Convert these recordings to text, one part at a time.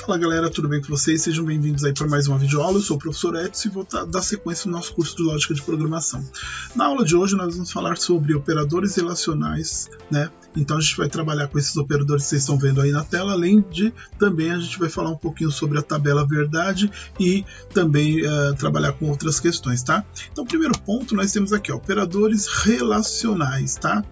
Fala galera, tudo bem com vocês? Sejam bem-vindos aí para mais uma videoaula. Eu sou o professor Edson e vou dar sequência no nosso curso de Lógica de Programação. Na aula de hoje nós vamos falar sobre operadores relacionais, né? Então a gente vai trabalhar com esses operadores que vocês estão vendo aí na tela, além de também a gente vai falar um pouquinho sobre a tabela verdade e também trabalhar com outras questões, tá? Então, primeiro ponto, nós temos aqui, ó, operadores relacionais, tá?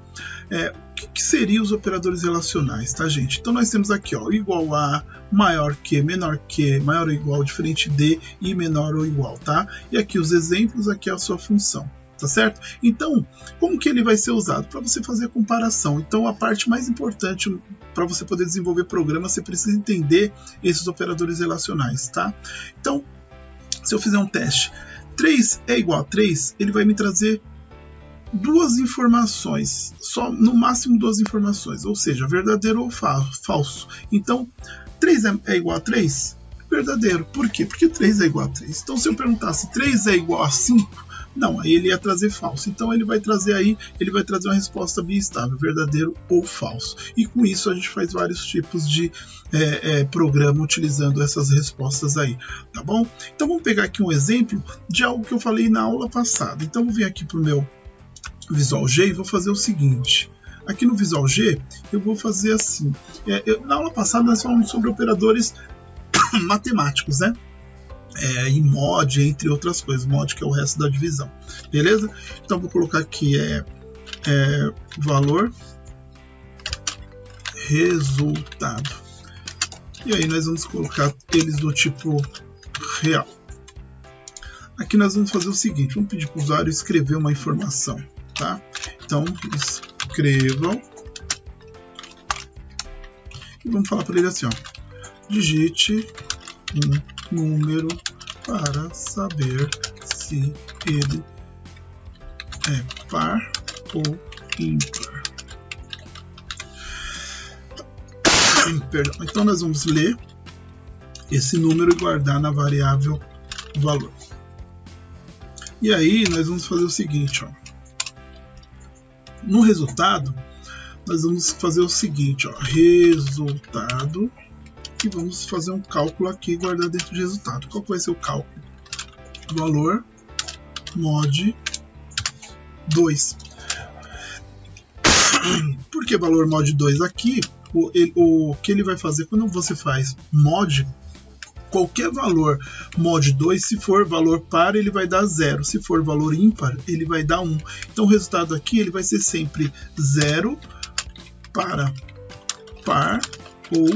O que seriam os operadores relacionais, tá, gente? Então nós temos aqui, ó, igual a, maior que, maior ou igual, diferente de e menor ou igual, tá? E aqui os exemplos, aqui é a sua função, tá certo? Então, como que ele vai ser usado? Para você fazer a comparação. Então, a parte mais importante para você poder desenvolver programa, você precisa entender esses operadores relacionais, tá? Então, se eu fizer um teste, 3 é igual a 3, ele vai me trazer duas informações, só no máximo duas informações, ou seja, verdadeiro ou falso. Então, 3 é igual a 3? Verdadeiro. Por quê? Porque 3 é igual a 3. Então, se eu perguntasse 3 é igual a 5, não, aí ele ia trazer falso. Então, ele vai trazer uma resposta biestável, verdadeiro ou falso. E com isso, a gente faz vários tipos de programa utilizando essas respostas aí, tá bom? Então, vamos pegar aqui um exemplo de algo que eu falei na aula passada. Então, vou vir aqui para o meu Visual G e vou fazer o seguinte. Aqui no Visual G eu vou fazer assim. Na aula passada nós falamos sobre operadores matemáticos, né? E mod, entre outras coisas. Mod que é o resto da divisão. Beleza? Então vou colocar aqui valor resultado. E aí nós vamos colocar eles do tipo real. Aqui nós vamos fazer o seguinte. Vamos pedir para o usuário escrever uma informação. Tá? Então, escrevam e vamos falar para ele assim, ó, digite um número para saber se ele é par ou ímpar. Perdão. Então nós vamos ler esse número e guardar na variável valor. E aí nós vamos fazer o seguinte, ó. No resultado, nós vamos fazer o seguinte, ó, resultado, e vamos fazer um cálculo aqui e guardar dentro de resultado. Qual que vai ser o cálculo? Valor mod 2. Por que valor mod 2 aqui? O que ele vai fazer quando você faz mod, qualquer valor mod 2, se for valor par, ele vai dar 0. Se for valor ímpar, ele vai dar 1. Então o resultado aqui ele vai ser sempre 0 para par ou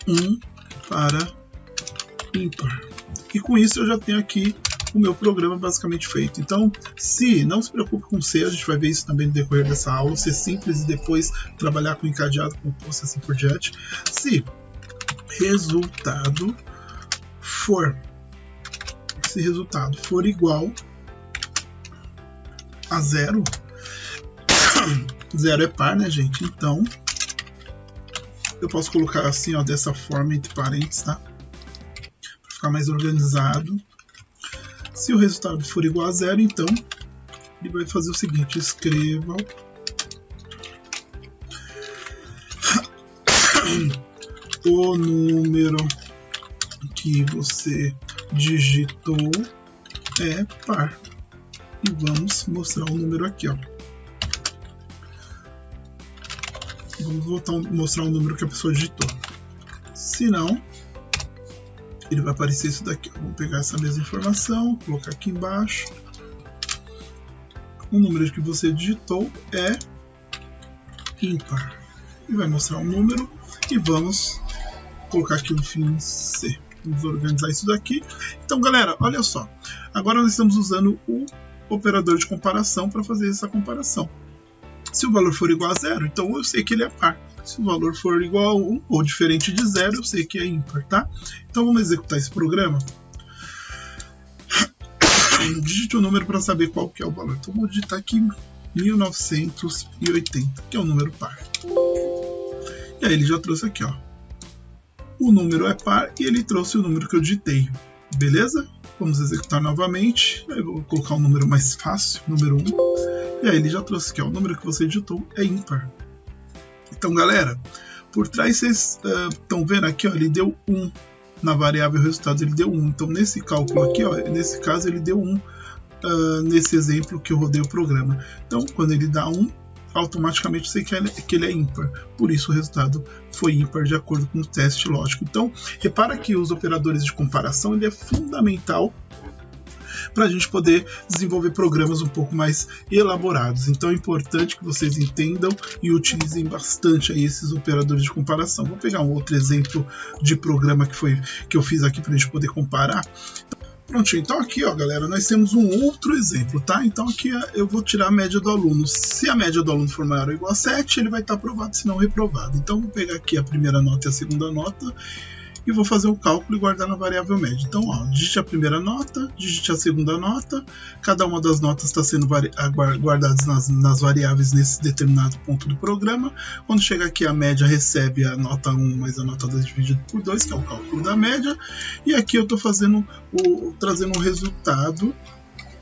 1 para ímpar. E com isso eu já tenho aqui o meu programa basicamente feito. Então, não se preocupe com C, a gente vai ver isso também no decorrer dessa aula, ser simples e depois trabalhar com encadeado, com posto, assim por diante. Se resultado se resultado for igual a 0, 0 é par, né, gente? Então eu posso colocar assim, ó, dessa forma entre parênteses, tá? Para ficar mais organizado. Se o resultado for igual a 0, então ele vai fazer o seguinte: escreva o número que você digitou é par. E vamos mostrar o número aqui, ó. Vamos mostrar o número que a pessoa digitou. Se não, ele vai aparecer isso daqui, ó. Vamos pegar essa mesma informação, colocar aqui embaixo. O número que você digitou é ímpar. E vai mostrar o número e vamos colocar aqui no fim C. Vamos organizar isso daqui. Então, galera, olha só. Agora nós estamos usando o operador de comparação para fazer essa comparação. Se o valor for igual a 0, então eu sei que ele é par. Se o valor for igual a 1 ou diferente de 0, eu sei que é ímpar, tá? Então vamos executar esse programa. Digite o número para saber qual que é o valor. Então vou digitar aqui 1980, que é o número par. E aí ele já trouxe aqui, ó. O número é par e ele trouxe o número que eu digitei. Beleza? Vamos executar novamente. Aí eu vou colocar um número mais fácil, número 1. E aí ele já trouxe aqui, ó, o número que você digitou é ímpar. Então, galera, Por trás vocês estão vendo aqui, ó, ele deu 1 na variável resultado, ele deu 1. Então nesse cálculo aqui, ó, nesse caso ele deu 1 nesse exemplo que eu rodei o programa. Então quando ele dá 1, automaticamente eu sei que ele é ímpar, por isso o resultado foi ímpar de acordo com o teste lógico. Então repara que os operadores de comparação ele é fundamental para a gente poder desenvolver programas um pouco mais elaborados. Então é importante que vocês entendam e utilizem bastante aí esses operadores de comparação. Vou pegar um outro exemplo de programa que eu fiz aqui para a gente poder comparar. Prontinho, então aqui, ó, galera, nós temos um outro exemplo, tá? Então aqui eu vou tirar a média do aluno. Se a média do aluno for maior ou igual a 7, ele vai estar aprovado, se não reprovado. Então vou pegar aqui a primeira nota e a segunda nota e vou fazer o cálculo e guardar na variável média. Então, ó, digite a primeira nota, digite a segunda nota, cada uma das notas está sendo guardadas nas variáveis nesse determinado ponto do programa. Quando chegar aqui, a média recebe a nota 1 mais a nota 2 dividido por 2, que é o cálculo da média. E aqui eu estou trazendo um resultado.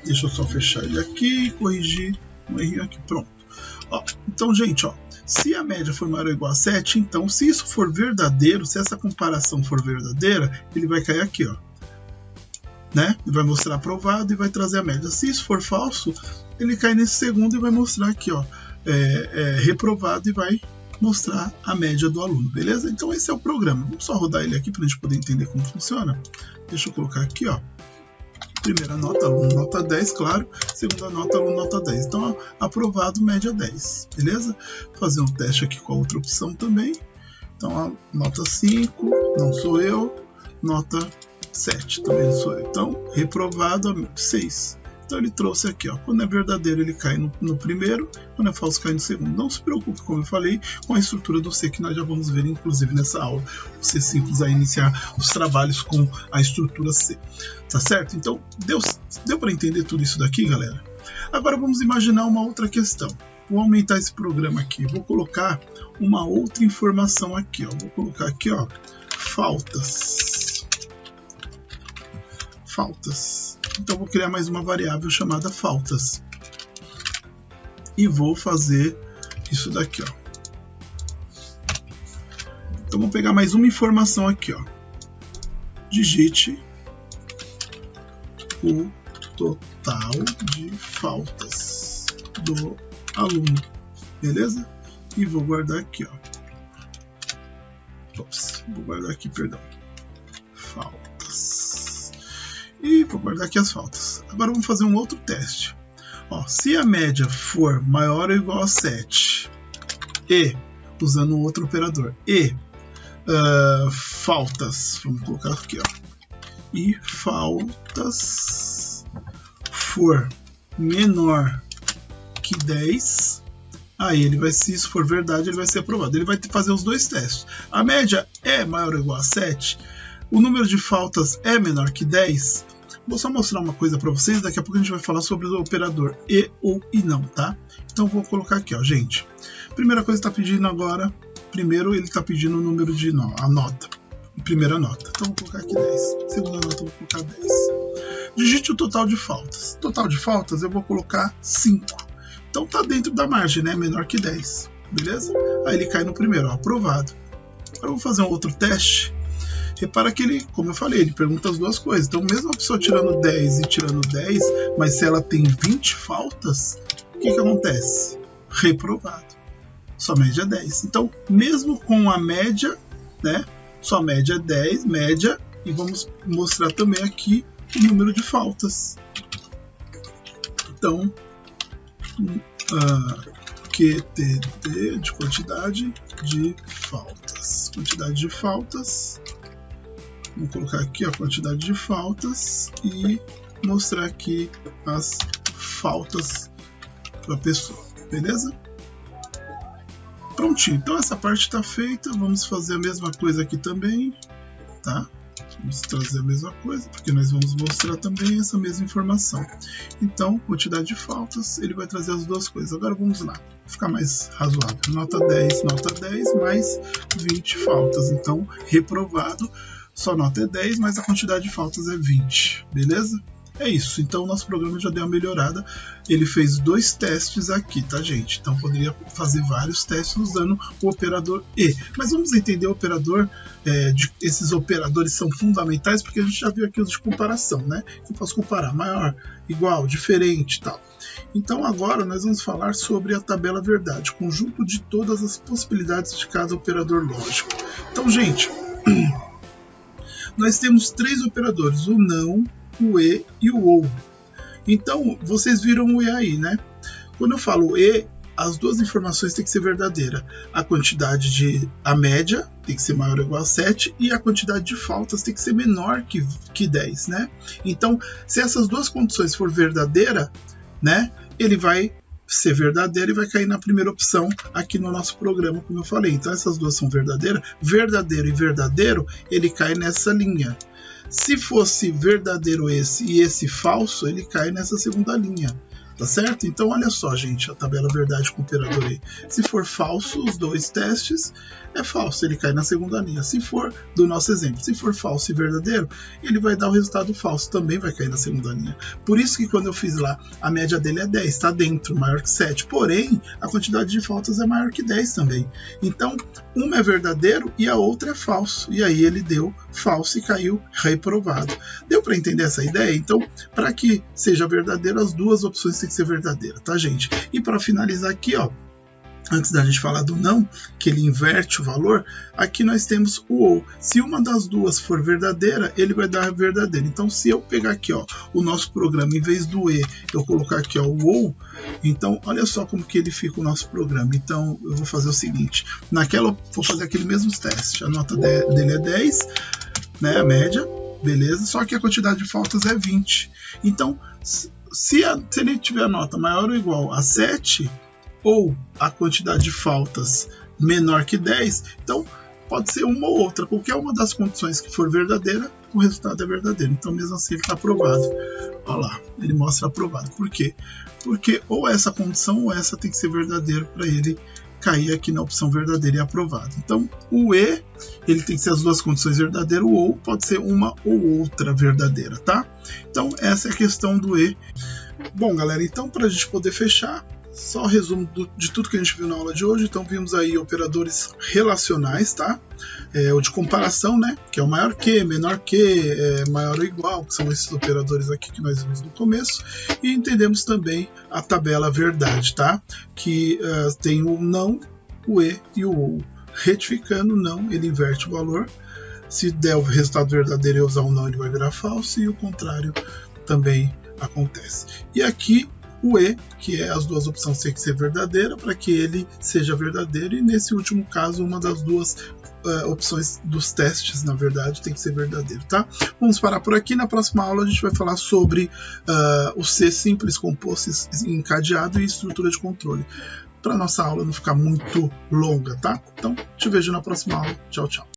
Deixa eu só fechar ele aqui e corrigir um erro aqui. Pronto. Ó, então, gente, ó, se a média for maior ou igual a 7, então, se isso for verdadeiro, se essa comparação for verdadeira, ele vai cair aqui, ó, né? Ele vai mostrar aprovado e vai trazer a média. Se isso for falso, ele cai nesse segundo e vai mostrar aqui, ó, reprovado e vai mostrar a média do aluno, beleza? Então esse é o programa. Vamos só rodar ele aqui para a gente poder entender como funciona. Deixa eu colocar aqui, ó. Primeira nota, aluno nota 10, claro. Segunda nota, aluno nota 10. Então, aprovado, média 10. Beleza? Vou fazer um teste aqui com a outra opção também. Então, nota 5, não sou eu. Nota 7, também não sou eu. Então, reprovado, 6. Então, ele trouxe aqui, ó. Quando é verdadeiro, ele cai no primeiro. Quando é falso, cai no segundo. Não se preocupe, como eu falei, com a estrutura do C, que nós já vamos ver, inclusive, nessa aula. O C simples a iniciar os trabalhos com a estrutura C. Tá certo? Então, deu para entender tudo isso daqui, galera? Agora, vamos imaginar uma outra questão. Vou aumentar esse programa aqui. Vou colocar uma outra informação aqui, ó. Vou colocar aqui, ó, faltas. Faltas. Então, vou criar mais uma variável chamada faltas. E vou fazer isso daqui, ó. Então, vou pegar mais uma informação aqui, ó. Digite o total de faltas do aluno. Beleza? E vou guardar aqui, ó. Ops, vou guardar aqui, perdão. Faltas. E vou guardar aqui as faltas. Agora vamos fazer um outro teste. Ó, se a média for maior ou igual a 7 e, usando um outro operador, e faltas, vamos colocar aqui, ó, e faltas for menor que 10, aí ele vai, se isso for verdade, ele vai ser aprovado. Ele vai fazer os dois testes. A média é maior ou igual a 7, o número de faltas é menor que 10. Vou só mostrar uma coisa para vocês, daqui a pouco a gente vai falar sobre o operador e ou e não, tá? Então vou colocar aqui, ó, gente. Primeira coisa que está pedindo agora, primeiro ele está pedindo o número de a nota, primeira nota. Então vou colocar aqui 10. Segunda nota eu vou colocar 10. Digite o total de faltas. Total de faltas eu vou colocar 5. Então tá dentro da margem, né? Menor que 10, beleza? Aí ele cai no primeiro, ó, aprovado. Agora eu vou fazer um outro teste. Repara que ele, como eu falei, ele pergunta as duas coisas. Então, mesmo a pessoa tirando 10 e tirando 10, mas se ela tem 20 faltas, o que acontece? Reprovado. Sua média é 10. Então, mesmo com a média, né? Sua média é 10, média, e vamos mostrar também aqui o número de faltas. Então, QTD de quantidade de faltas. Quantidade de faltas. Vamos colocar aqui a quantidade de faltas e mostrar aqui as faltas para a pessoa, beleza? Prontinho, então essa parte está feita. Vamos fazer a mesma coisa aqui também, tá? Vamos trazer a mesma coisa, porque nós vamos mostrar também essa mesma informação. Então, quantidade de faltas, ele vai trazer as duas coisas. Agora vamos lá, ficar mais razoável. Nota 10 mais 20 faltas. Então, reprovado. Sua nota é 10, mas a quantidade de faltas é 20, beleza? é isso. Então o nosso programa já deu uma melhorada. Ele fez 2 testes aqui, tá, gente? Então poderia fazer vários testes usando o operador E. Mas vamos entender o operador, esses operadores são fundamentais porque a gente já viu aqui os de comparação, né? Eu posso comparar maior, igual, diferente e tal. Então agora nós vamos falar sobre a tabela verdade, conjunto de todas as possibilidades de cada operador lógico. Então, gente, nós temos 3 operadores, o não, o E e o OU. Então, vocês viram o E aí, né? Quando eu falo E, as 2 informações têm que ser verdadeiras. A média tem que ser maior ou igual a 7 e a quantidade de faltas tem que ser menor que 10, né? Então, se essas 2 condições for verdadeira, né, ele vai ser verdadeiro e vai cair na primeira opção aqui no nosso programa, como eu falei. Então essas 2 são verdadeiras. Verdadeiro e verdadeiro, ele cai nessa linha. Se fosse verdadeiro esse e esse falso, ele cai nessa segunda linha. Tá certo? Então olha só, gente, a tabela verdade com o operador E. Se for falso, os 2 testes, é falso, ele cai na segunda linha. Se for, do nosso exemplo, se for falso e verdadeiro, ele vai dar o resultado falso, também vai cair na segunda linha. Por isso que quando eu fiz lá, a média dele é 10, está dentro, maior que 7. Porém, a quantidade de faltas é maior que 10 também. Então, uma é verdadeiro e a outra é falso. E aí ele deu falso e caiu reprovado. Deu para entender essa ideia? Então, para que seja verdadeiro, as 2 opções têm que ser verdadeiras, tá, gente? E para finalizar aqui, ó, antes da gente falar do não, que ele inverte o valor, aqui nós temos o OU. Se uma das 2 for verdadeira, ele vai dar verdadeiro. Então, se eu pegar aqui, ó, o nosso programa, em vez do E, eu colocar aqui, ó, o OU, então, olha só como que ele fica o nosso programa. Então, eu vou fazer o seguinte, vou fazer aquele mesmo teste. A nota dele é 10, né, a média, beleza, só que a quantidade de faltas é 20. Então, se ele tiver a nota maior ou igual a 7, ou a quantidade de faltas menor que 10, então pode ser uma ou outra. Qualquer uma das condições que for verdadeira, o resultado é verdadeiro. Então, mesmo assim, ele está aprovado. Olha lá, ele mostra aprovado. Por quê? Porque ou essa condição ou essa tem que ser verdadeira para ele cair aqui na opção verdadeira e aprovado. Então, o E, ele tem que ser as 2 condições verdadeiras, o OU pode ser uma ou outra verdadeira, tá? Então, essa é a questão do E. Bom, galera, então para a gente poder fechar, só resumo de tudo que a gente viu na aula de hoje. Então vimos aí operadores relacionais, tá? O de comparação, né? Que é o maior que, menor que, maior ou igual, que são esses operadores aqui que nós vimos no começo. E entendemos também a tabela verdade, tá? Que tem o não, o E e o OU. Retificando o não, ele inverte o valor. Se der o resultado verdadeiro e eu usar o não, ele vai virar falso. E o contrário também acontece. E aqui o E, que é as 2 opções tem que ser verdadeira para que ele seja verdadeiro, e nesse último caso uma das 2 opções dos testes, na verdade, tem que ser verdadeiro, tá? Vamos parar por aqui. Na próxima aula a gente vai falar sobre o C simples, composto, encadeado e estrutura de controle, para nossa aula não ficar muito longa, tá? Então, te vejo na próxima aula. Tchau, tchau.